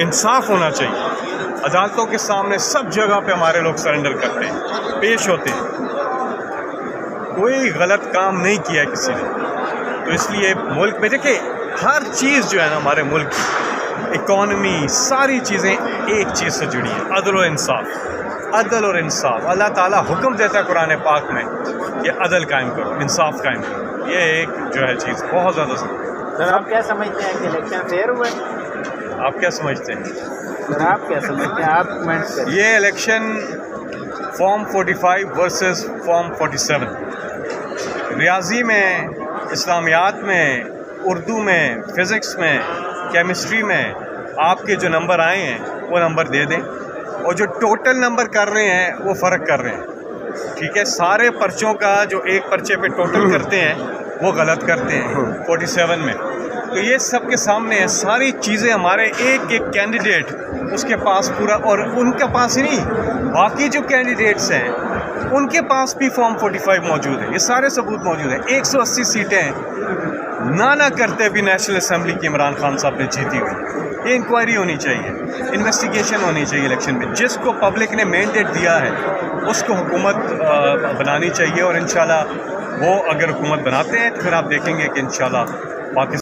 انصاف ہونا چاہیے. عدالتوں کے سامنے سب جگہ پہ ہمارے لوگ سرنڈر کرتے ہیں، پیش ہوتے ہیں. کوئی غلط کام نہیں کیا کسی نے. تو اس لیے ملک میں دیکھیں ہر چیز جو ہے نا ہمارے ملک کی اکانومی ساری چیزیں ایک چیز سے جڑی ہیں، عدل و انصاف. عدل اور انصاف اللہ تعالیٰ حکم دیتا ہے قرآن پاک میں کہ عدل قائم کرو، انصاف قائم کرو. یہ ایک جو ہے چیز بہت زیادہ سر آپ کیا سمجھتے ہیں کہ الیکشن فیئر ہوئے؟ آپ کیا سمجھتے ہیں سر آپ کیا سمجھتے ہیں؟ آپ کمنٹ کریں. یہ الیکشن فارم 45 ورسز فارم 47، ریاضی میں، اسلامیات میں، اردو میں، فزکس میں، کیمسٹری میں آپ کے جو نمبر آئے ہیں وہ نمبر دے دیں، اور جو ٹوٹل نمبر کر رہے ہیں وہ فرق کر رہے ہیں. ٹھیک ہے، سارے پرچوں کا جو ایک پرچے پہ ٹوٹل کرتے ہیں وہ غلط کرتے ہیں 47 میں. تو یہ سب کے سامنے ہے، ساری چیزیں ہمارے ایک ایک کینڈیڈیٹ اس کے پاس پورا، اور ان کے پاس ہی نہیں باقی جو کینڈیڈیٹس ہیں ان کے پاس بھی فارم 45 موجود ہے. یہ سارے ثبوت موجود ہیں. 180 سیٹیں نہ کرتے بھی نیشنل اسمبلی کی عمران خان صاحب نے جیتی ہوئی. یہ انکوائری ہونی چاہیے، انویسٹیگیشن ہونی چاہیے الیکشن میں. جس کو پبلک نے مینڈیٹ دیا ہے اس کو حکومت بنانی چاہیے، اور انشاءاللہ وہ اگر حکومت بناتے ہیں تو پھر آپ دیکھیں گے کہ انشاءاللہ پاکستان